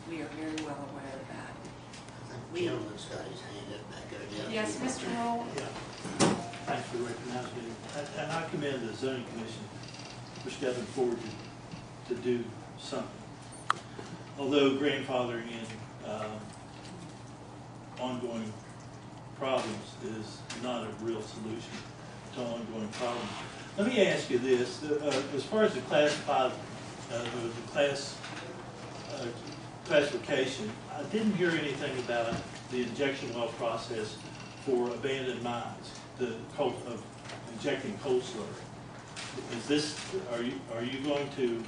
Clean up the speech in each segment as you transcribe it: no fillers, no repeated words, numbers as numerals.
We are very well aware of that. The gentleman's got his hand up back there. Yes, Mr. Rhule? Yeah. Thanks for recognizing me. And I commend the zoning commission for stepping forward to do something. Although grandfathering in ongoing problems is not a real solution to ongoing problems. Let me ask you this: as far as the classification, I didn't hear anything about the injection well process for abandoned mines, the of injecting coal slurry. Is this? Are you going to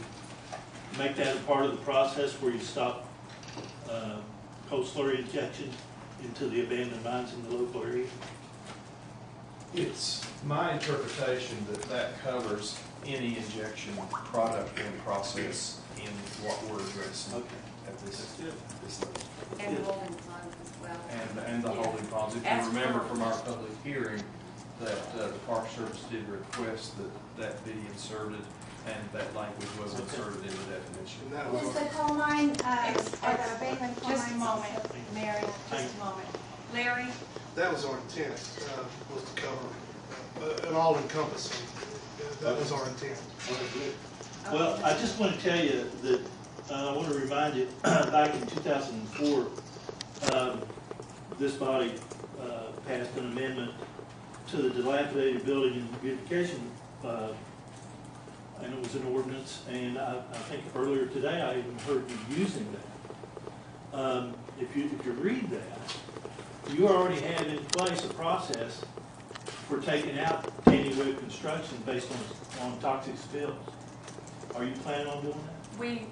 make that a part of the process where you stop coal slurry injection into the abandoned mines in the local area? It's my interpretation that that covers any injection product and process in what we're addressing at this level. And holding ponds as well. And the holding ponds. If you remember from our public hearing that the Park Service did request that be inserted, and that language was inserted in the definition. Is the coal mine, or the abandoned coal Just a mine? moment, Mary, just a moment. Larry? That was our intent, was to cover an all-encompassing. That was our intent. Well, I just want to tell you that I want to remind you, back in 2004, this body passed an amendment to the dilapidated building and beautification, and it was an ordinance, and I think earlier today I even heard you using that. If you read that, you already have in place a process for taking out any web construction based on toxic spills. Are you planning on doing that?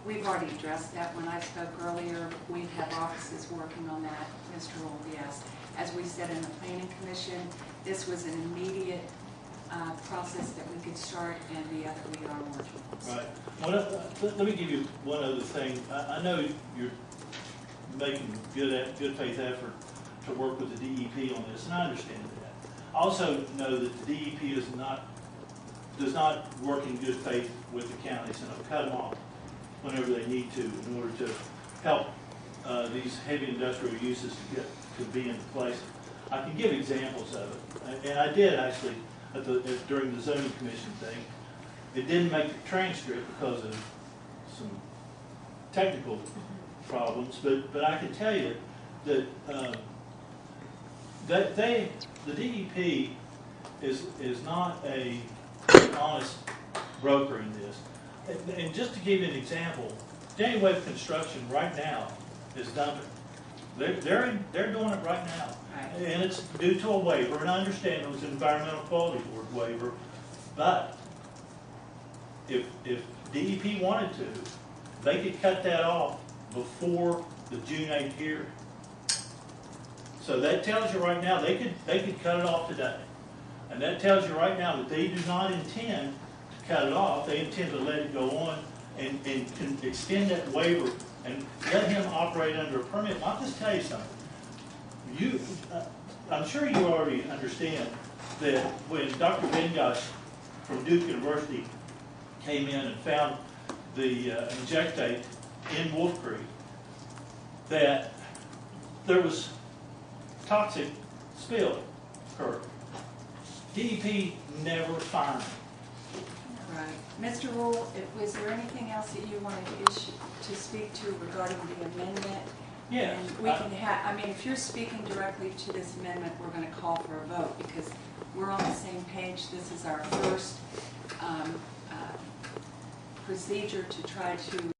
We've already addressed that when I spoke earlier. We have offices working on that, Mr. Rhule, yes. As we said in the Planning Commission, this was an immediate process that we could start, and we are working. Right. Let me give you one other thing. I know you're making good faith effort to work with the DEP on this, and I understand that. I also know that the DEP does not work in good faith with the counties, and they'll cut them off whenever they need to in order to help these heavy industrial uses to be in place. I can give examples of it, and I did actually during the zoning commission thing. It didn't make the transcript because of some technical problems, but I can tell you that the DEP is not an honest broker in this. And just to give you an example, Danny Webb Construction right now is dumping. They're doing it right now, and it's due to a waiver. And I understand it was an Environmental Quality Board waiver, but if DEP wanted to, they could cut that off before the June 8th hearing. So that tells you right now they could cut it off today, and that tells you right now that they do not intend to cut it off. They intend to let it go on and can extend that waiver and let him operate under a permit. And I'll just tell you something. I'm sure you already understand that when Dr. Bengosh from Duke University came in and found the injectate in Wolf Creek, that there was toxic spill occurred. DEP never found it. Right. Mr. Rhule, was there anything else that you wanted to speak to regarding the amendment? Yeah. And we can have, I mean, if you're speaking directly to this amendment, we're going to call for a vote because we're on the same page. This is our first procedure to try to